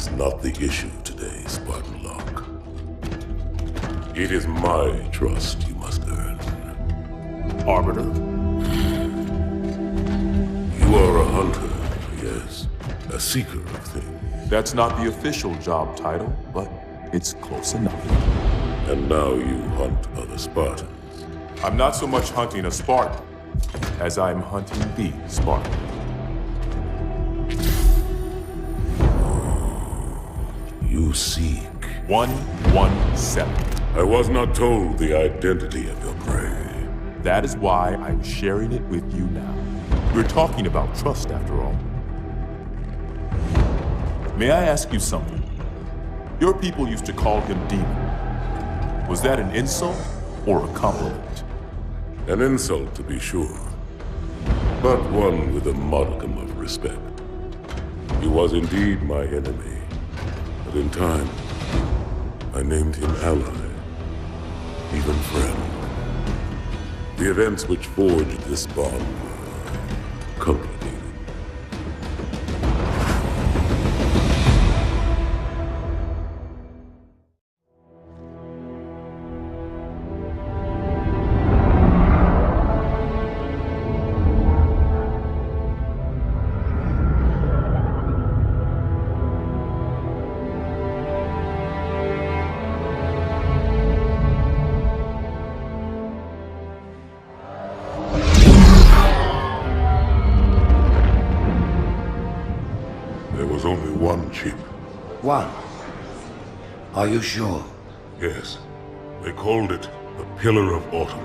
is not the issue today, Spartan Locke. It is my trust you must earn. Arbiter? You are a hunter, yes. A seeker of things. That's not the official job title, but it's close enough. And now you hunt other Spartans. I'm not so much hunting a Spartan as I'm hunting the Spartan. You seek. 117. I was not told the identity of your prey. That is why I'm sharing it with you now. We're talking about trust, after all. May I ask you something? Your people used to call him Demon. Was that an insult or a compliment? An insult, to be sure, but one with a modicum of respect. He was indeed my enemy, but in time, I named him ally, even friend. The events which forged this bond were complicated. There was only one chip. One? Are you sure? Yes. They called it the Pillar of Autumn.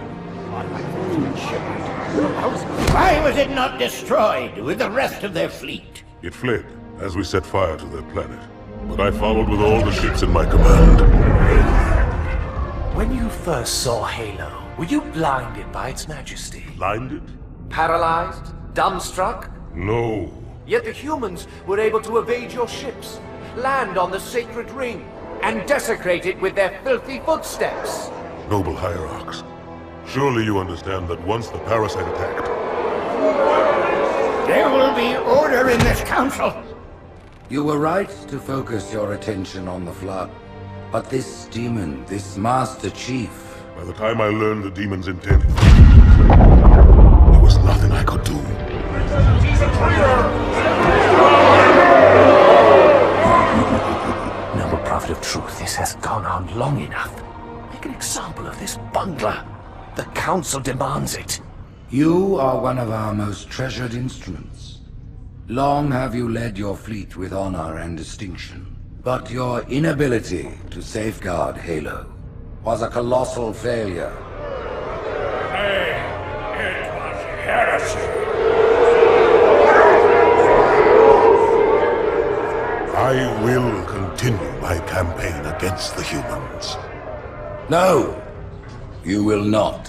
Why was it not destroyed with the rest of their fleet? It fled as we set fire to their planet. But I followed with all the ships in my command. When you first saw Halo, were you blinded by its majesty? Blinded? Paralyzed? Dumbstruck? No. Yet the humans were able to evade your ships, land on the sacred ring, and desecrate it with their filthy footsteps. Noble hierarchs, surely you understand that once the parasite attacked... There will be order in this council. You were right to focus your attention on the Flood. But this demon, this Master Chief... By the time I learned the demon's intent, there was nothing I could do. He's a traitor! Noble prophet of truth, this has gone on long enough. Make an example of this bungler. The council demands it. You are one of our most treasured instruments. Long have you led your fleet with honor and distinction. But your inability to safeguard Halo was a colossal failure. It was heresy. I will continue my campaign against the humans. No, you will not.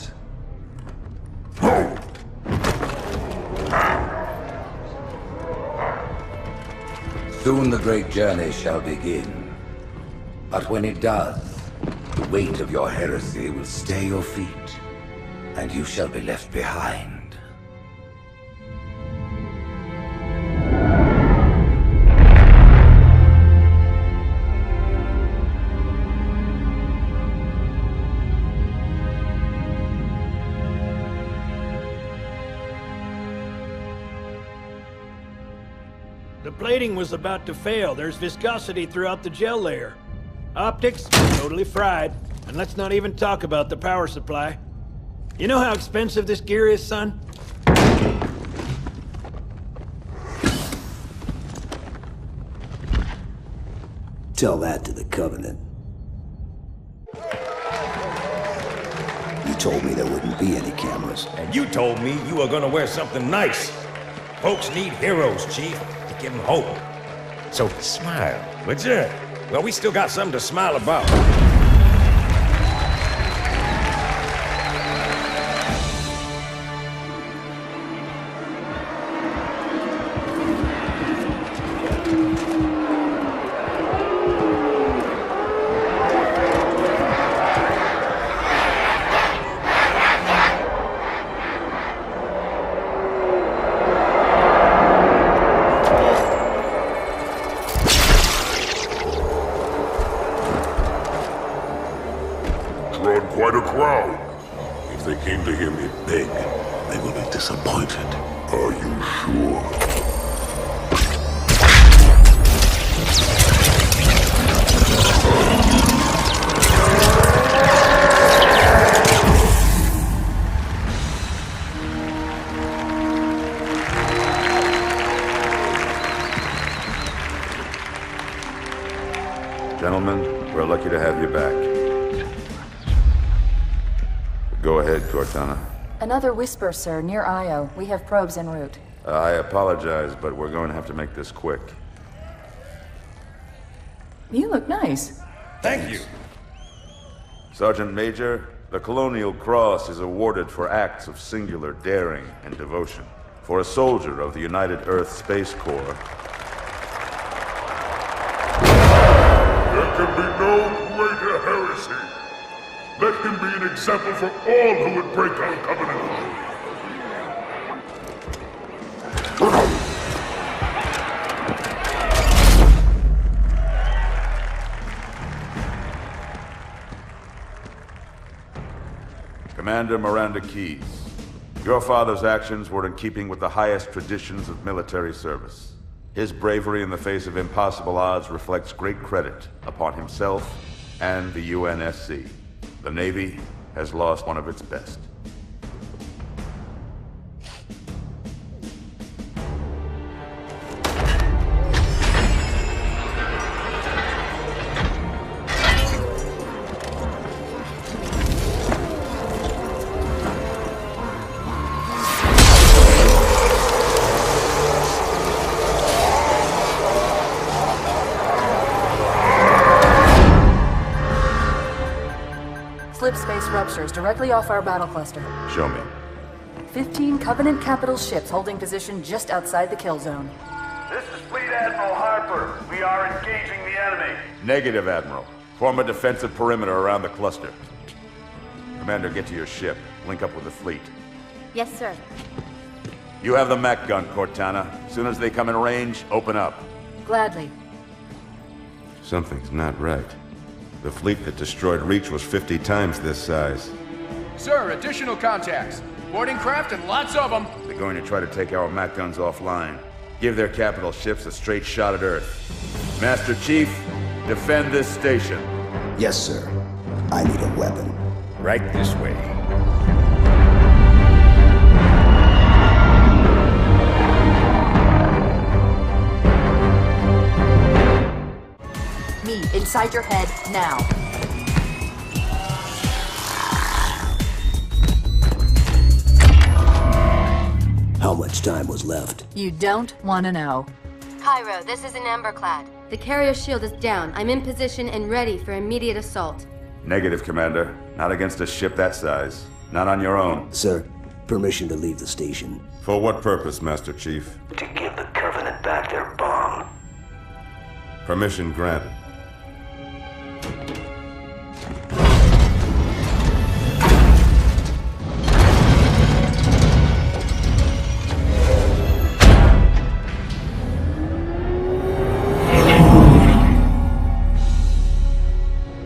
Soon the great journey shall begin. But when it does, the weight of your heresy will stay your feet, and you shall be left behind. The plating was about to fail. There's viscosity throughout the gel layer. Optics, totally fried. And let's not even talk about the power supply. You know how expensive this gear is, son? Tell that to the Covenant. You told me there wouldn't be any cameras. And you told me you were gonna wear something nice. Folks need heroes, Chief, to give them hope. So smile, would you? Well, we still got something to smile about. quite a crowd. If they came to hear me beg, they will be disappointed. Are you sure? Gentlemen, we're lucky to have you back. Go ahead, Cortana. Another whisper, sir, near Io. We have probes en route. I apologize, but we're going to have to make this quick. You look nice. Thank you. Sergeant Major, the Colonial Cross is awarded for acts of singular daring and devotion. For a soldier of the United Earth Space Corps, there can be no greater heresy. Let him be an example for all who would break our covenant. Commander Miranda Keyes, your father's actions were in keeping with the highest traditions of military service. His bravery in the face of impossible odds reflects great credit upon himself and the UNSC. The Navy has lost one of its best. Slip space ruptures directly off our battle cluster. Show me. 15 Covenant capital ships holding position just outside the kill zone. This is Fleet Admiral Harper. We are engaging the enemy. Negative, Admiral. Form a defensive perimeter around the cluster. Commander, get to your ship. Link up with the fleet. Yes, sir. You have the mech gun, Cortana. As soon as they come in range, open up. Gladly. Something's not right. The fleet that destroyed Reach was 50 times this size. Sir, additional contacts. Boarding craft and lots of them. They're going to try to take our mech guns offline. Give their capital ships a straight shot at Earth. Master Chief, defend this station. Yes, sir. I need a weapon. Right this way. Me, inside your head, now. How much time was left? You don't want to know. Cairo, this is an Emberclad. The carrier shield is down. I'm in position and ready for immediate assault. Negative, Commander. Not against a ship that size. Not on your own. Sir, permission to leave the station. For what purpose, Master Chief? To give the Covenant back their bomb. Permission granted.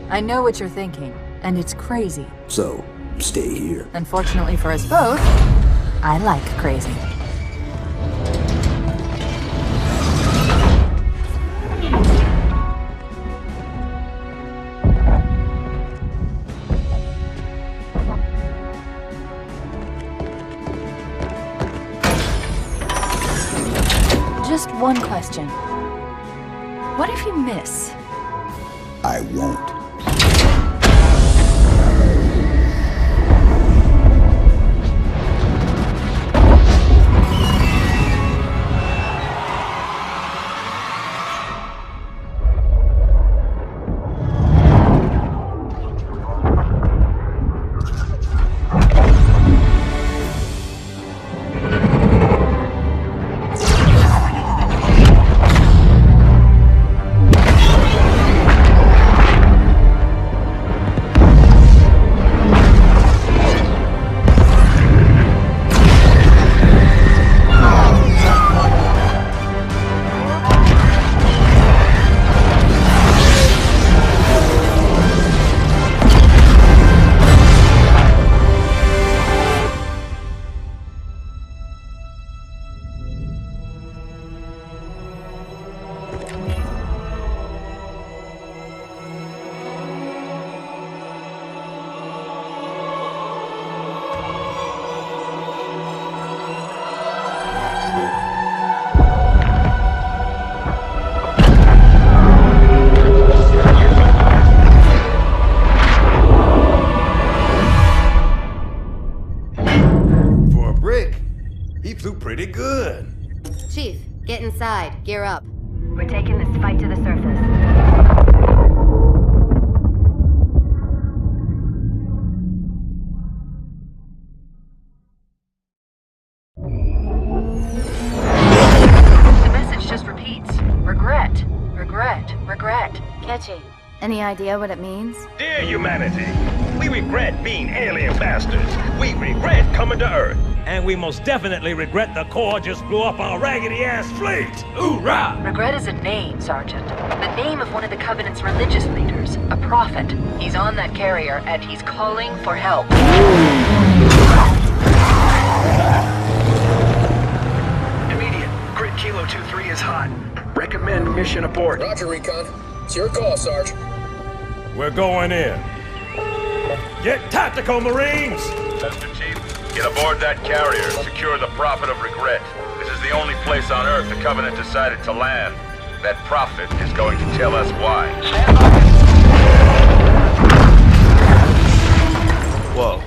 I know what you're thinking, and it's crazy. So, stay here. Unfortunately for us both, I like crazy. Just one question. What if you miss? I won't. pretty good. Chief, get inside. Gear up. We're taking this fight to the surface. The message just repeats. Regret. Regret. Regret. Catchy. Any idea what it means? Dear humanity, we regret being alien bastards. We regret coming to Earth. And we most definitely regret the Corps just blew up our raggedy-ass fleet. Hoorah! Regret is a name, Sergeant. The name of one of the Covenant's religious leaders. A prophet. He's on that carrier, and he's calling for help. Immediate. Grid Kilo 2-3 is hot. Recommend mission abort. Roger, Recon. It's your call, Sarge. We're going in. Get tactical, Marines! Mr. Chief, get aboard that carrier and secure the Prophet of Regret. This is the only place on Earth the Covenant decided to land. That Prophet is going to tell us why. Whoa.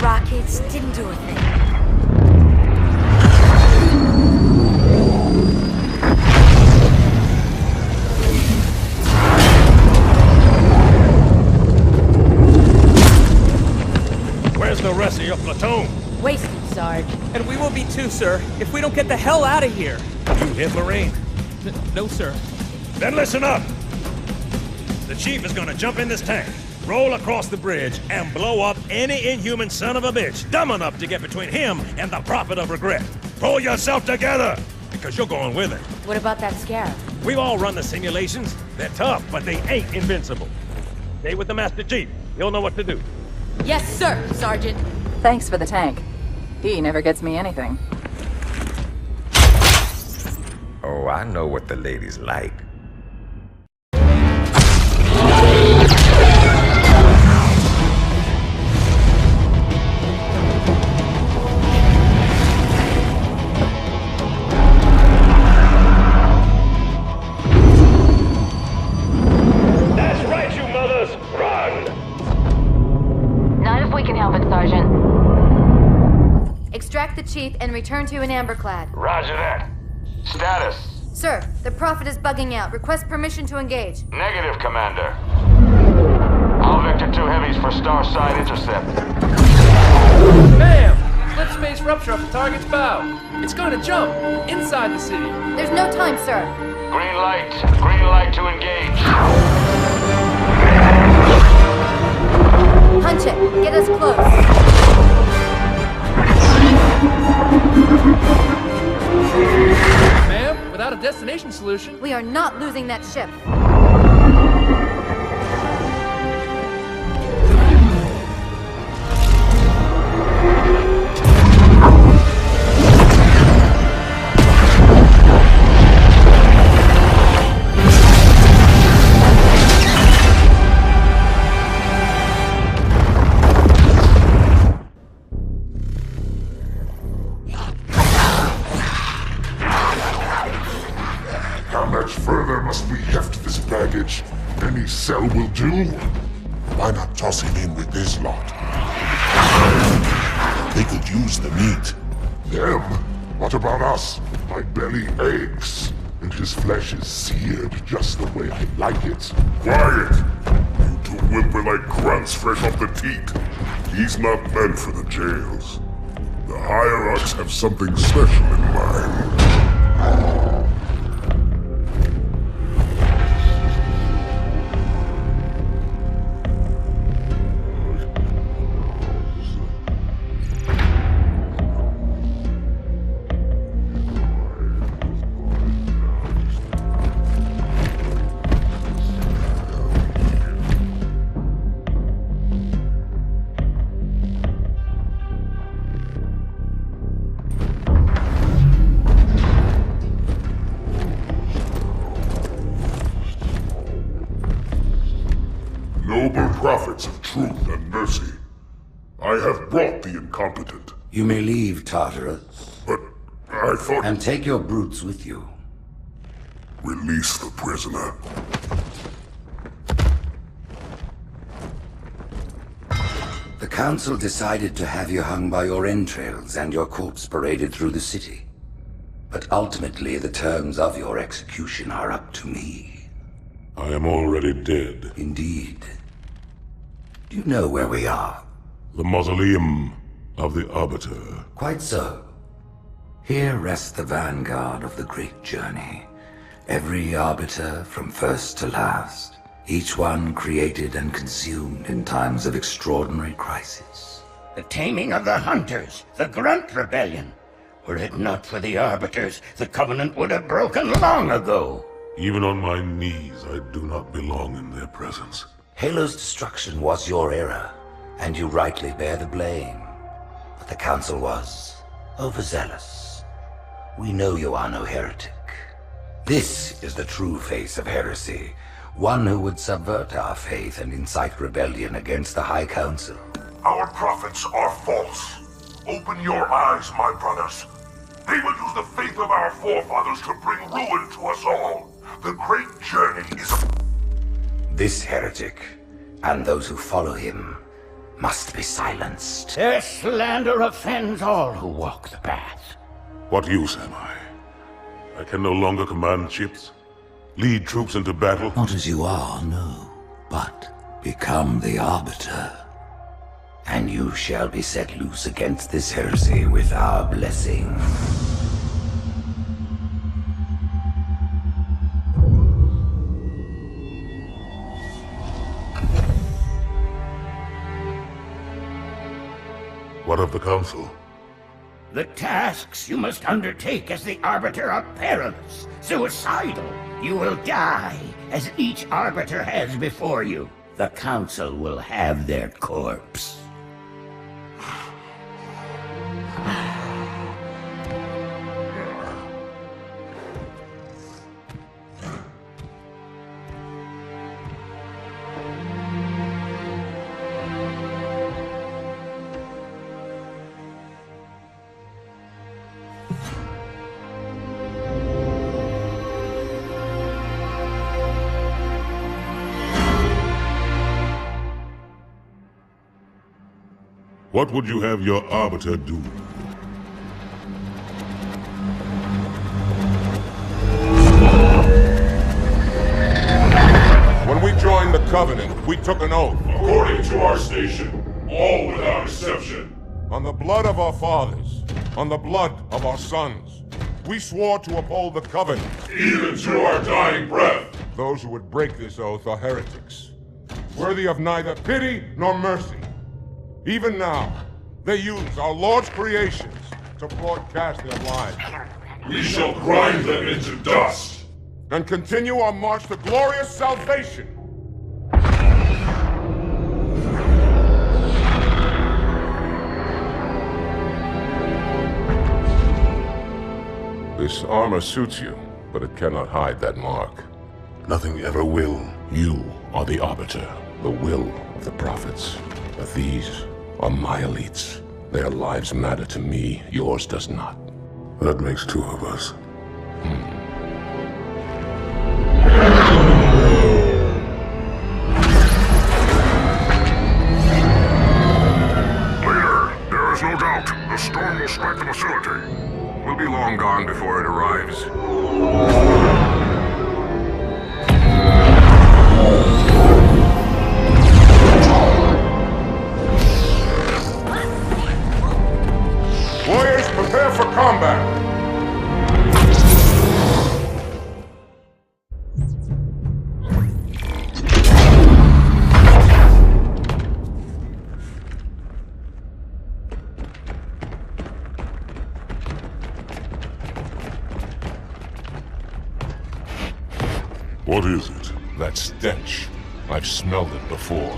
Rockets didn't do a thing. Where's the rest of your platoon? Wasted, Sarge. And we will be too, sir, if we don't get the hell out of here. You hit Marine? No, sir. Then listen up. The Chief is gonna jump in this tank, roll across the bridge, and blow up any inhuman son of a bitch dumb enough to get between him and the Prophet of Regret. Pull yourself together, because you're going with it. What about that scarab? We've all run the simulations. They're tough, but they ain't invincible. Stay with the Master Chief. He'll know what to do. Yes, sir, Sergeant. Thanks for the tank. He never gets me anything. Oh, I know what the ladies like. Extract the Chief and return to an amberclad. Roger that. Status? Sir, the Prophet is bugging out. Request permission to engage. Negative, Commander. All Vector 2 heavies for star side intercept. Bam! Slip space rupture off the target's bow. It's going to jump inside the city. There's no time, sir. Green light. Green light to engage. Punch it. Get us close. Ma'am, without a destination solution... We are not losing that ship. Any cell will do. Why not toss him in with this lot? They could use the meat. Them? What about us? My belly aches, and his flesh is seared just the way I like it. Quiet! You two whimper like grunts fresh off the teat. He's not meant for the jails. The hierarchs have something special in mind. prophets of truth and mercy. I have brought the incompetent. You may leave, Tartarus. But I thought... And take your brutes with you. Release the prisoner. The Council decided to have you hung by your entrails and your corpse paraded through the city. But ultimately, the terms of your execution are up to me. I am already dead. Indeed. Do you know where we are? The mausoleum of the Arbiter. Quite so. Here rests the vanguard of the great journey. Every Arbiter from first to last. Each one created and consumed in times of extraordinary crisis. The taming of the Hunters, the Grunt Rebellion. Were it not for the Arbiters, the Covenant would have broken long ago. Even on my knees, I do not belong in their presence. Halo's destruction was your error, and you rightly bear the blame. But the Council was overzealous. We know you are no heretic. This is the true face of heresy, one who would subvert our faith and incite rebellion against the High Council. Our prophets are false. Open your eyes, my brothers. They will use the faith of our forefathers to bring ruin to us all. The great journey is... This heretic, and those who follow him, must be silenced. Their slander offends all who walk the path. What use am I? I can no longer command ships, lead troops into battle. Not as you are, no, but become the Arbiter. And you shall be set loose against this heresy with our blessing. What of the Council? The tasks you must undertake as the Arbiter are perilous, suicidal. You will die, as each Arbiter has before you. The Council will have their corpse. What would you have your Arbiter do? When we joined the Covenant, we took an oath. According to our station, all without exception. On the blood of our fathers, on the blood of our sons, we swore to uphold the Covenant. Even to our dying breath. Those who would break this oath are heretics, worthy of neither pity nor mercy. Even now, they use our Lord's creations to broadcast their lies. We shall grind them into dust. And continue our march to glorious salvation. This armor suits you, but it cannot hide that mark. Nothing ever will. You are the Arbiter, the will of the prophets. But these are my elites. Their lives matter to me, yours does not. That makes two of us. Leader, there is no doubt the storm will strike the facility. We'll be long gone before it arrives. Warriors, prepare for combat! What is it? That stench. I've smelled it before.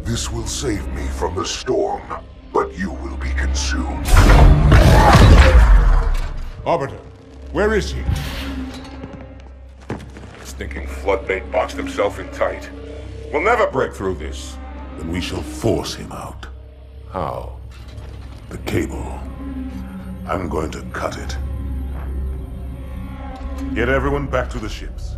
This will save me from the storm, but you will be consumed. Arbiter, where is he? stinking floodbait boxed himself in tight. We'll never break through this. Then we shall force him out. How? The cable. I'm going to cut it. Get everyone back to the ships.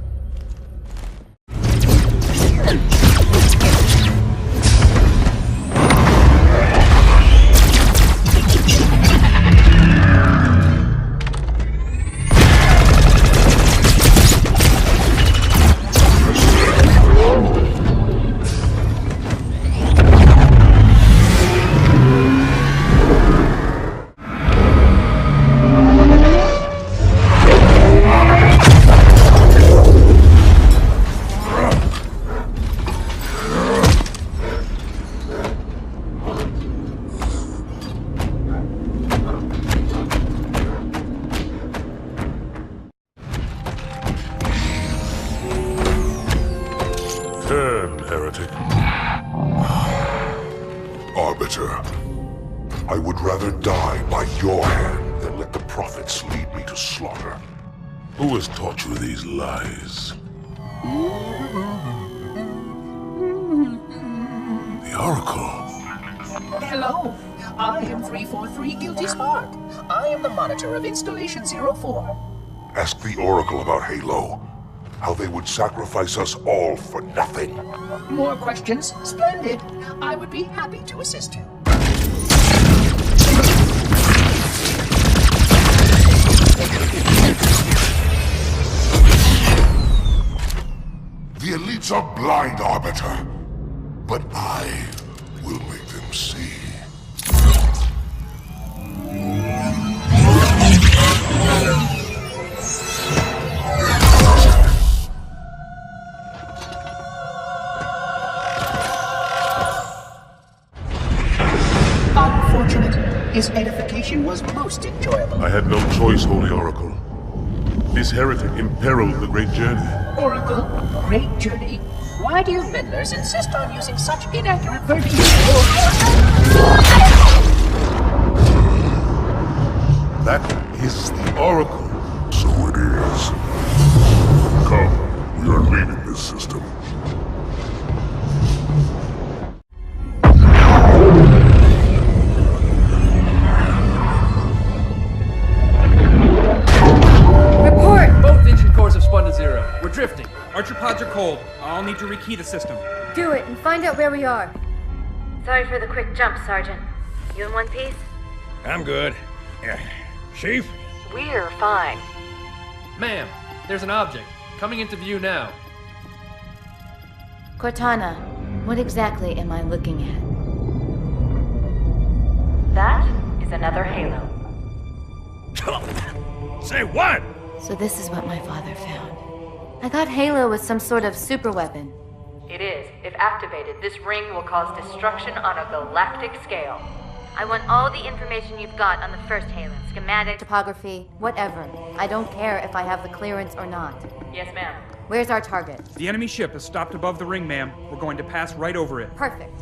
Turn, heretic. Arbiter, I would rather die by your hand than let the prophets lead me to slaughter. Who has taught you these lies? The Oracle. Hello, I am 343 Guilty Spark. I am the monitor of Installation 04. Ask the Oracle about Halo. How they would sacrifice us all for nothing. More questions? Splendid. I would be happy to assist you. The elites are blind, Arbiter. But I will make them see. His edification was most enjoyable. I had no choice, Holy Oracle. This heretic imperiled the great journey. Oracle, great journey. Why do you meddlers insist on using such inaccurate verbiage? That is the Oracle. So it is. Come, we are leaving this system. We're drifting. Archer pods are cold. I'll need to rekey the system. Do it and find out where we are. Sorry for the quick jump, Sergeant. You in one piece? I'm good. Chief? We're fine. Ma'am, there's an object. Coming into view now. Cortana, what exactly am I looking at? That is another Halo. Say what? So this is what my father found. I thought Halo was some sort of super weapon. It is. If activated, this ring will cause destruction on a galactic scale. I want all the information you've got on the first Halo. Schematic, topography, whatever. I don't care if I have the clearance or not. Yes, ma'am. Where's our target? The enemy ship has stopped above the ring, ma'am. We're going to pass right over it. Perfect.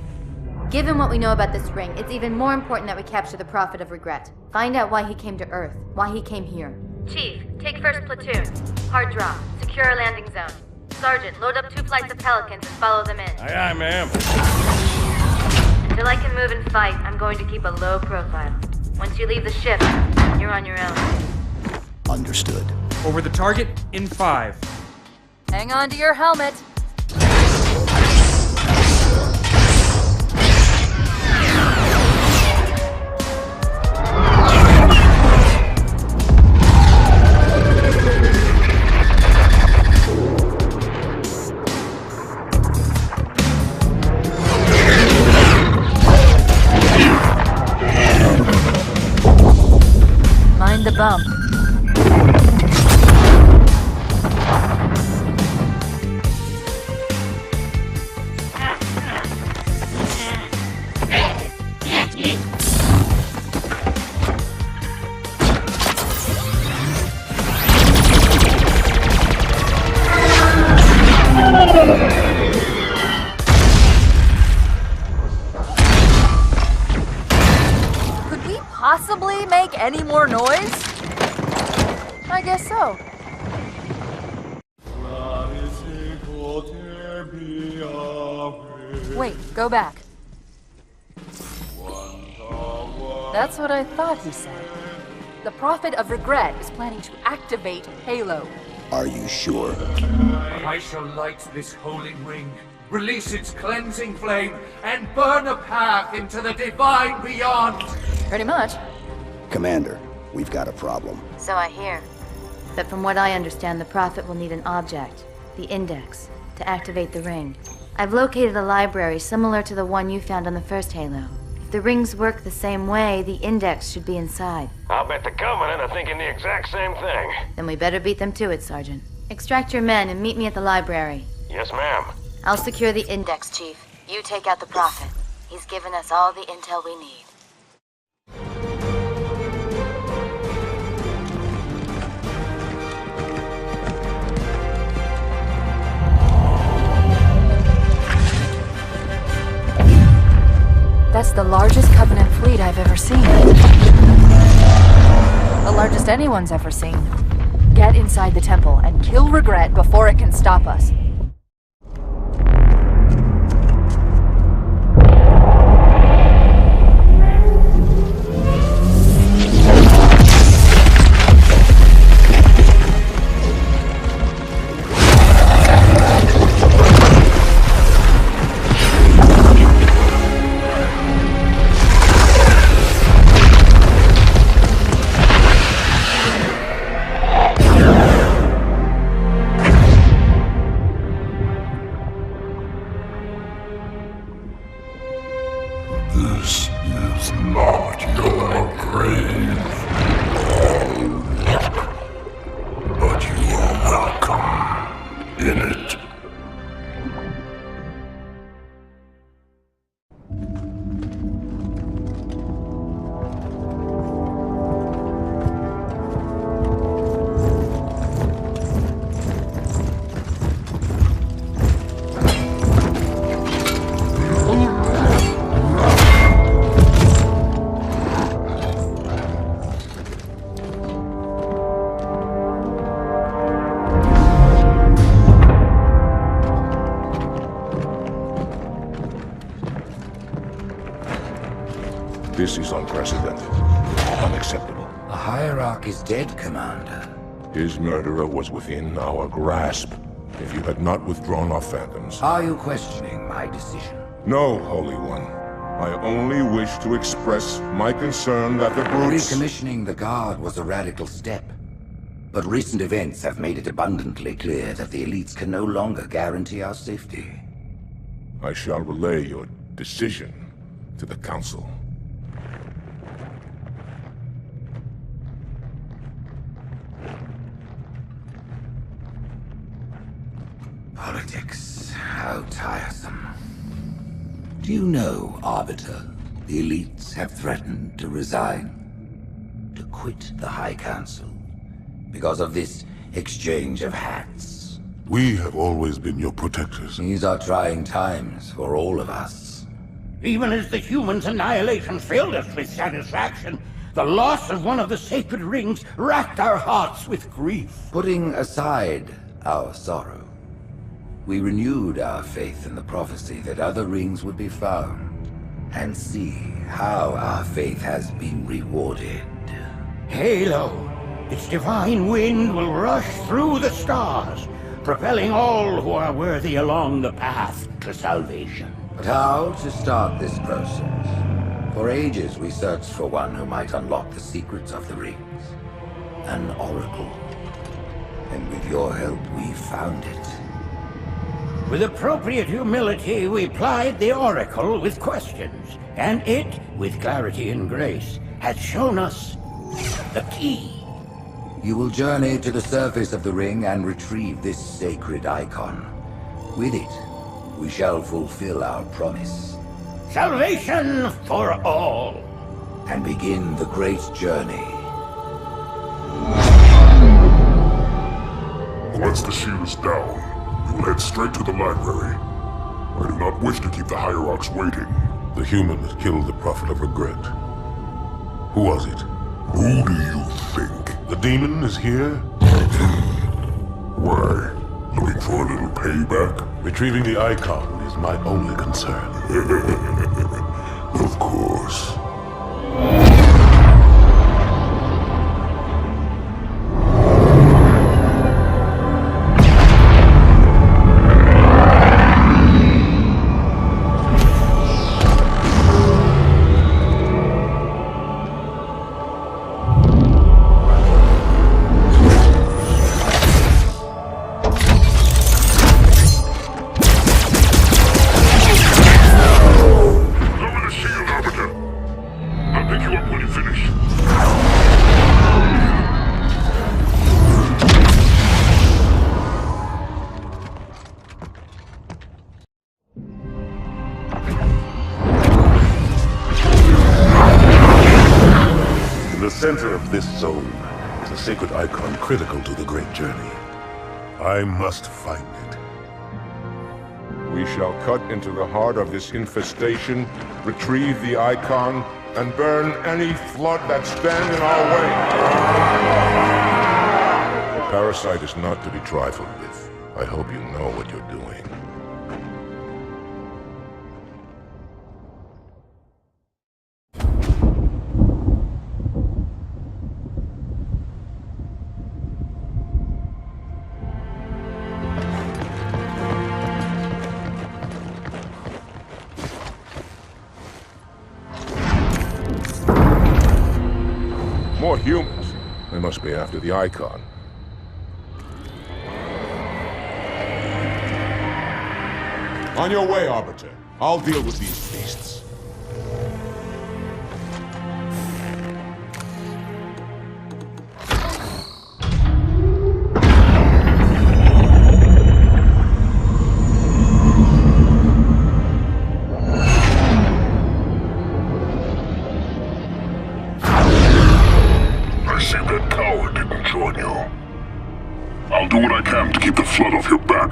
Given what we know about this ring, it's even more important that we capture the Prophet of Regret. Find out why he came to Earth, why he came here. Chief, take first platoon. Hard drop. Secure our landing zone. Sergeant, load up 2 flights of Pelicans and follow them in. Aye, aye, ma'am. Until I can move and fight, I'm going to keep a low profile. Once you leave the ship, you're on your own. Understood. Over the target in 5. Hang on to your helmet. Mind the bump. Could we possibly make any more noise? I guess so. Love is Wait, go back. That's what I thought he said. The Prophet of Regret is planning to activate Halo. Are you sure? I shall light this holy ring, release its cleansing flame, and burn a path into the divine beyond! Pretty much. Commander, we've got a problem. So I hear. But from what I understand, the Prophet will need an object, the Index, to activate the ring. I've located a library similar to the one you found on the first Halo. If the rings work the same way, the Index should be inside. I'll bet the Covenant are thinking the exact same thing. Then we better beat them to it, Sergeant. Extract your men and meet me at the library. Yes, ma'am. I'll secure the Index, Chief. You take out the Prophet. He's given us all the intel we need. That's the largest Covenant fleet I've ever seen. The largest anyone's ever seen. Get inside the temple and kill Regret before it can stop us. This is not your grave. But you are welcome in it. This is unprecedented. Unacceptable. The Hierarch is dead, Commander. His murderer was within our grasp. If you had not withdrawn our phantoms... Are you questioning my decision? No, Holy One. I only wish to express my concern that the brutes... Recommissioning the Guard was a radical step. But recent events have made it abundantly clear that the elites can no longer guarantee our safety. I shall relay your decision to the Council. Politics, how tiresome. Do you know, Arbiter, the elites have threatened to resign, to quit the High Council, because of this exchange of hats? We have always been your protectors. These are trying times for all of us. Even as the humans' annihilation filled us with satisfaction, the loss of one of the sacred rings racked our hearts with grief. Putting aside our sorrow, we renewed our faith in the prophecy that other rings would be found, and see how our faith has been rewarded. Halo, its divine wind will rush through the stars, propelling all who are worthy along the path to salvation. But how to start this process? For ages we searched for one who might unlock the secrets of the rings. An oracle. And with your help, we found it. With appropriate humility, we plied the Oracle with questions, and it, with clarity and grace, has shown us the key. You will journey to the surface of the ring and retrieve this sacred icon. With it, we shall fulfill our promise. Salvation for all. And begin the great journey. Once the shield is down, we will head straight to the library. I do not wish to keep the Hierarchs waiting. The human that killed the Prophet of Regret. Who was it? Who do you think? The demon is here? Why? Looking for a little payback? Retrieving the icon is my only concern. Of course. In the center of this zone is a sacred icon critical to the great journey. I must find it. We shall cut into the heart of this infestation, retrieve the icon, and burn any flood that stand in our way. The parasite is not to be trifled with. I hope you know what you're doing. More humans. They must be after the icon. On your way, Arbiter. I'll deal with these beasts. I'll do what I can to keep the flood off your back.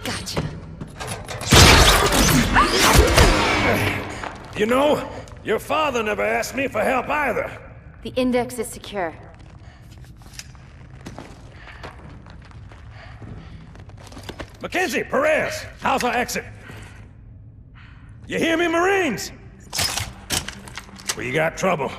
Gotcha. You know, your father never asked me for help either. The index is secure. Mackenzie, Perez, how's our exit? You hear me, Marines? We got trouble.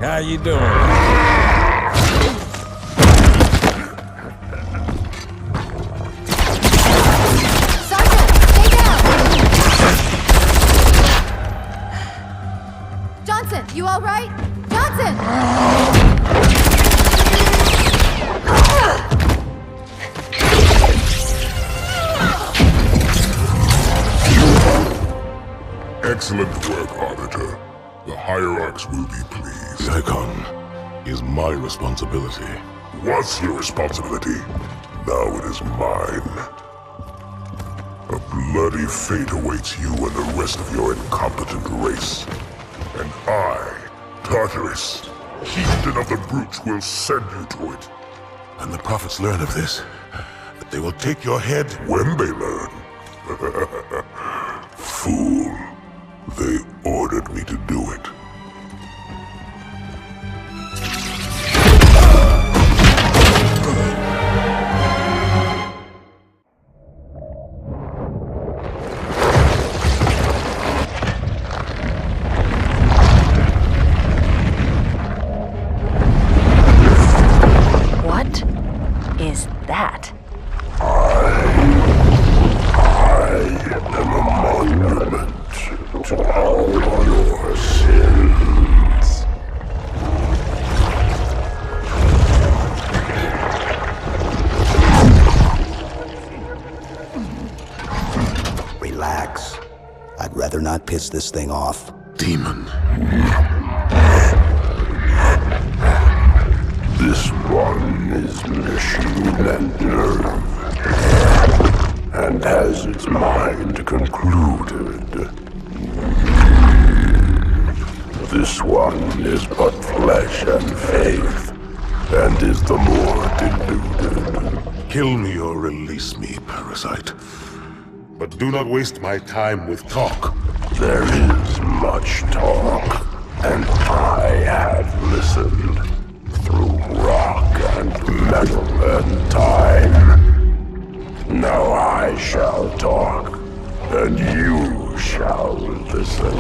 How you doing? Sergeant, stay down! Johnson, you all right? Johnson! Excellent work, Arbiter. The Hierarchs will be pleased. The icon is my responsibility. Was your responsibility. Now it is mine. A bloody fate awaits you and the rest of your incompetent race. And I, Tartarus, chieftain of the brutes, will send you to it. And the prophets learn of this, that they will take your head. When they learn. Fool. They ordered me to do it. What is that? I am a monument to all your sins. Relax. I'd rather not piss this thing off. Demon. This one is machine and nerve, and has its mind concluded. This one is but flesh and faith, and is the more deluded. Kill me or release me, parasite. But do not waste my time with talk. There is much talk, and I have listened through rock and metal and time. Now I shall talk, and you shall listen.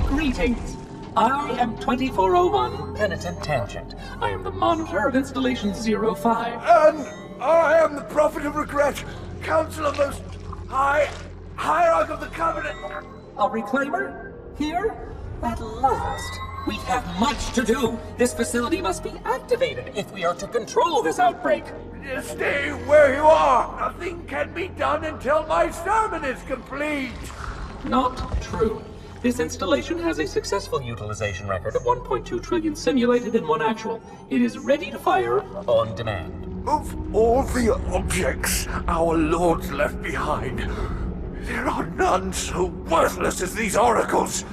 Greetings. I am 2401 Penitent Tangent. I am the monitor of Installation 05. And I am the Prophet of Regret, Counselor Most High, Hierarch of the Covenant. A reclaimer? Here? At last. We have much to do. This facility must be activated if we are to control this outbreak. Stay where you are. Nothing can be done until my sermon is complete. Not true. This installation has a successful utilization record of 1.2 trillion simulated and 1 actual. It is ready to fire on demand. Of all the objects our lords left behind, there are none so worthless as these oracles.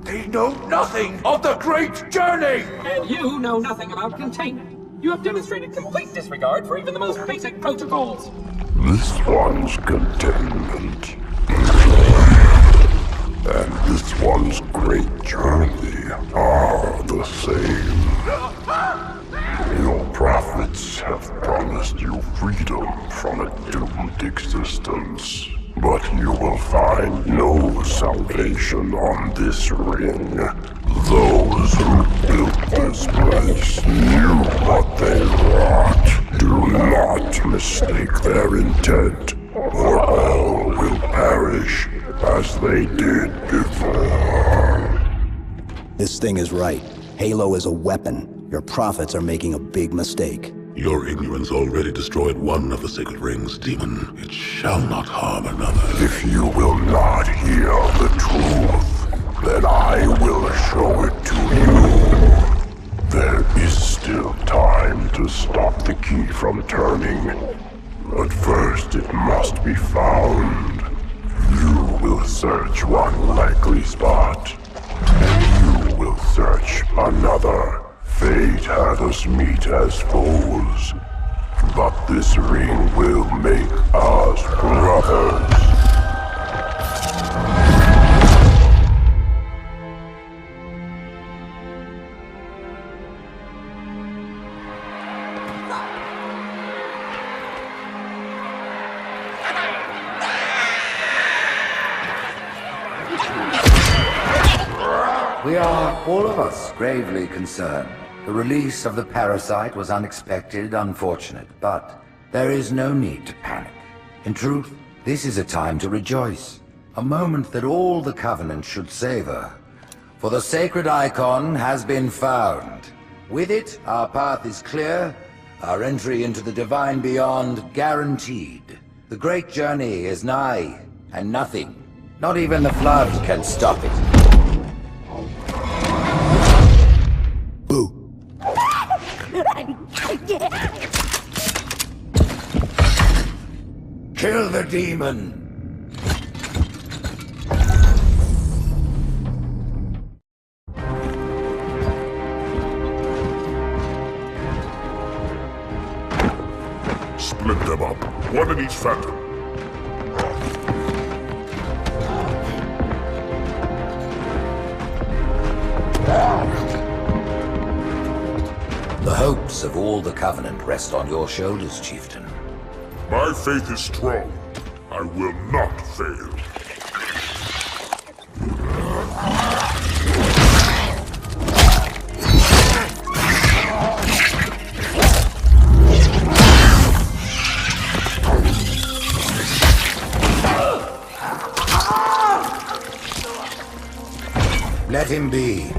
They know nothing of the great journey! And you know nothing about containment. You have demonstrated complete disregard for even the most basic protocols. This one's containment. And this one's great journey are the same. Your prophets have promised you freedom from a doomed existence. But you will find no salvation on this ring. Those who built this place knew what they wrought. Do not mistake their intent, or all will perish as they did before. This thing is right. Halo is a weapon. Your prophets are making a big mistake. Your ignorance already destroyed one of the sacred rings, demon. It shall not harm another. If you will not hear the truth, then I will show it to you. There is still time to stop the key from turning. But first it must be found. You will search one likely spot, and you will search another. Fate had us meet as foes, but this ring will make us brothers. We are, all of us, gravely concerned. The release of the parasite was unexpected, unfortunate, but there is no need to panic. In truth, this is a time to rejoice. A moment that all the Covenant should savor. For the sacred icon has been found. With it, our path is clear, our entry into the divine beyond guaranteed. The great journey is nigh, and nothing, not even the flood, can stop it. Kill the demon! Split them up, one in each phantom. The hopes of all the Covenant rest on your shoulders, Chieftain. My faith is strong. I will not fail. Let him be.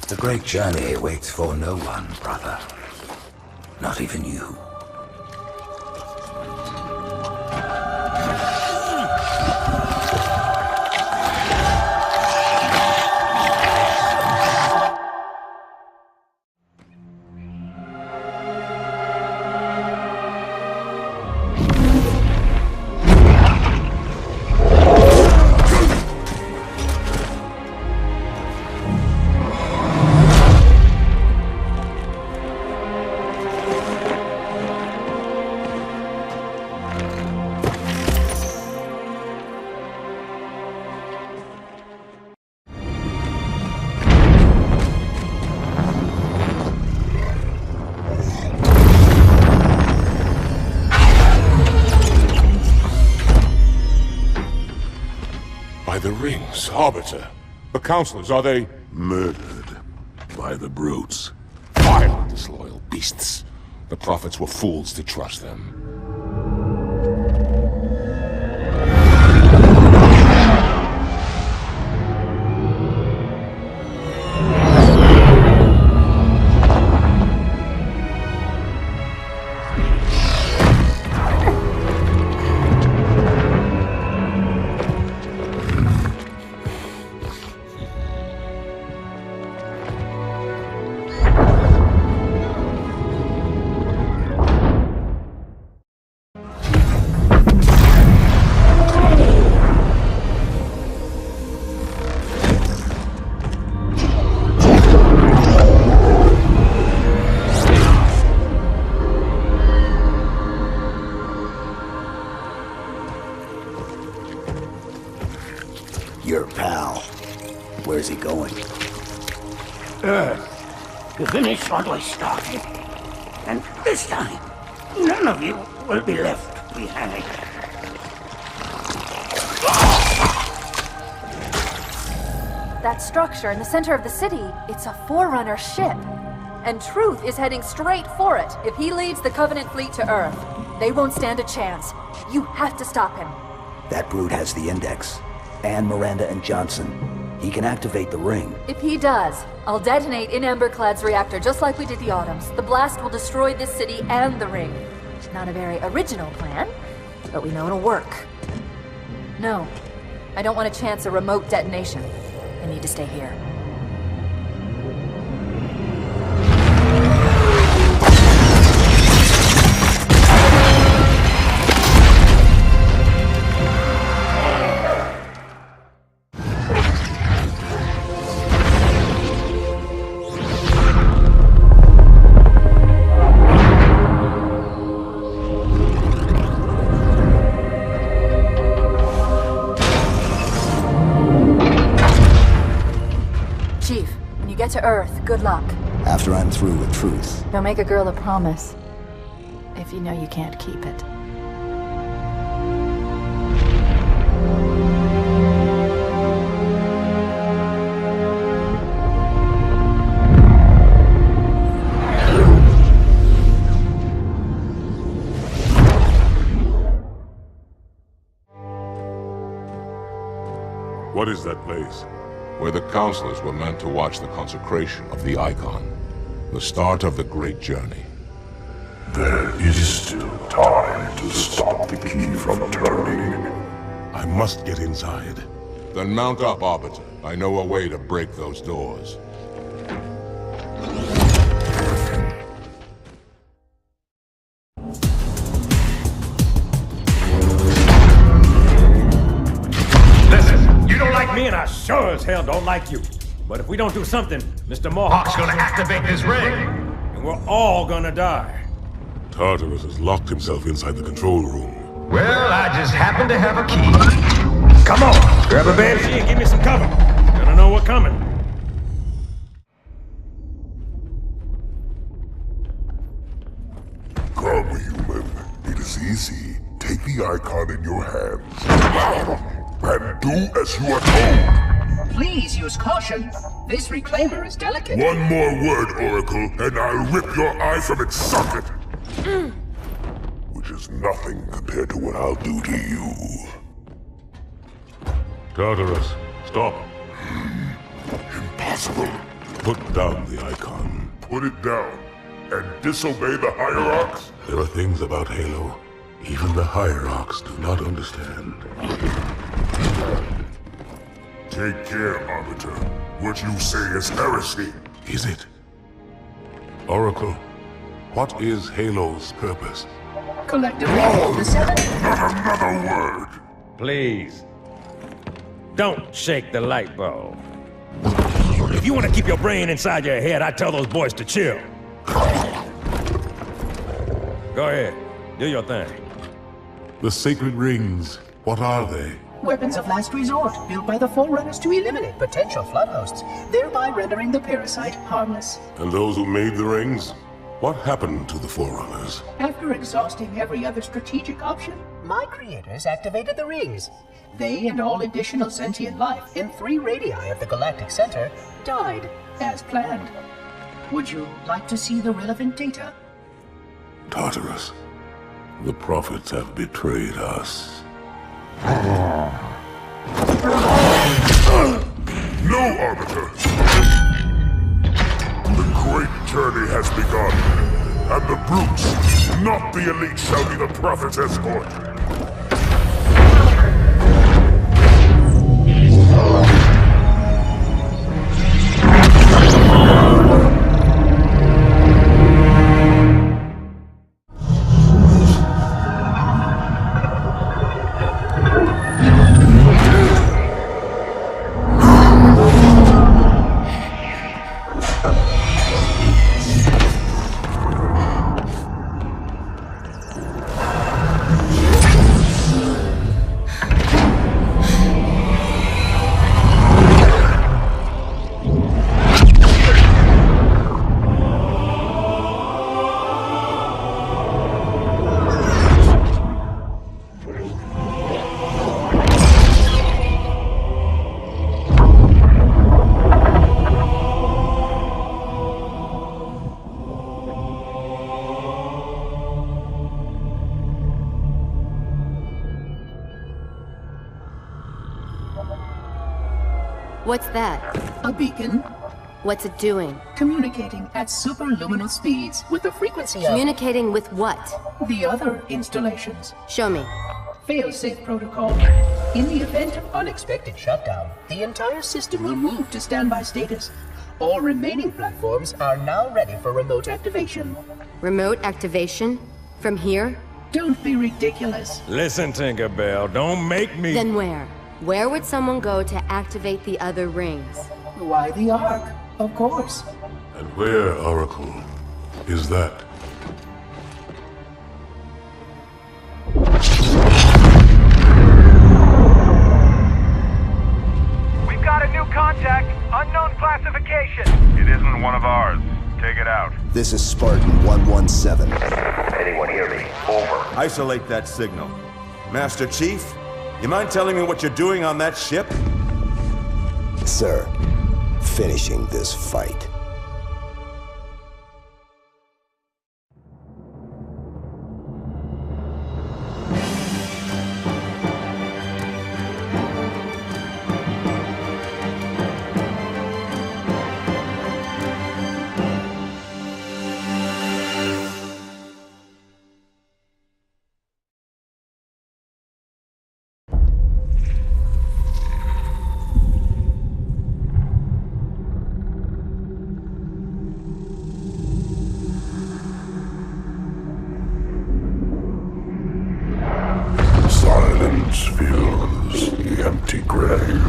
The great journey waits for no one, brother. Not even you. the rings, Arbiter? The counselors, are they... Murdered by the brutes. Vile, disloyal beasts. The prophets were fools to trust them. Your pal. Where's he going? Earth, to finish what we started. And this time, none of you will be left behind. That structure in the center of the city, it's a Forerunner ship. And Truth is heading straight for it. If he leads the Covenant fleet to Earth, they won't stand a chance. You have to stop him. That brute has the Index. And Miranda and Johnson. He can activate the ring. If he does, I'll detonate in Emberclad's reactor just like we did the Autumn's. The blast will destroy this city and the ring. Not a very original plan, but we know it'll work. No, I don't want to chance a remote detonation. I need to stay here. To Earth, good luck. After I'm through with Truth. Don't make a girl a promise if you know you can't keep it. What is that place? Where the counselors were meant to watch the consecration of the Icon. The start of the great journey. There is still time to stop the key from turning. I must get inside. Then mount up, Arbiter. I know a way to break those doors. Me and I sure as hell don't like you. But if we don't do something, Mr. Mohawk's gonna activate this ring. And we're all gonna die. Tartarus has locked himself inside the control room. Well, I just happen to have a key. Come on, grab a banshee and give me some cover. Gotta know what's coming. Come, human. It is easy. Take the Icon in your hands. And do as you are told. Please use caution. This reclaimer is delicate. One more word, Oracle, and I'll rip your eye from its socket. Which is nothing compared to what I'll do to you. Tartarus, stop. Impossible. Put down the Icon. Put it down and disobey the Hierarchs? There are things about Halo even the Hierarchs do not understand. Take care, Arbiter. What you say is heresy. Is it? Oracle, what is Halo's purpose? Collectively, the seven... Not another word! Please. Don't shake the light bulb. If you want to keep your brain inside your head, I tell those boys to chill. Go ahead. Do your thing. The sacred rings, what are they? Weapons of last resort, built by the Forerunners to eliminate potential flood hosts, thereby rendering the parasite harmless. And those who made the rings? What happened to the Forerunners? After exhausting every other strategic option, my creators activated the rings. They and all additional sentient life in 3 radii of the galactic center died as planned. Would you like to see the relevant data? Tartarus, the prophets have betrayed us. No, Arbiter! The great journey has begun, and the brutes, not the elite, shall be the Prophet's escort. What's that? A beacon. What's it doing? Communicating at superluminal speeds with the frequency of... Communicating with what? The other installations. Show me. Fail-safe protocol. In the event of unexpected shutdown, the entire system will move to standby status. All remaining platforms are now ready for remote activation. Remote activation? From here? Don't be ridiculous. Listen, Tinkerbell, don't make me... Then where? Where would someone go to activate the other rings? Why the Ark? Of course. And where, Oracle, is that? We've got a new contact. Unknown classification. It isn't one of ours. Take it out. This is Spartan 117. Anyone hear me? Over. Isolate that signal. Master Chief, you mind telling me what you're doing on that ship? Sir, finishing this fight. Silence fills the empty grave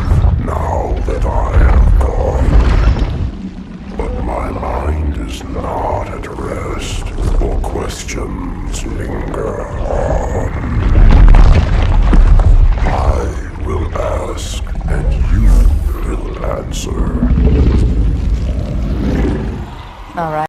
now that I have gone. But my mind is not at rest, for questions linger.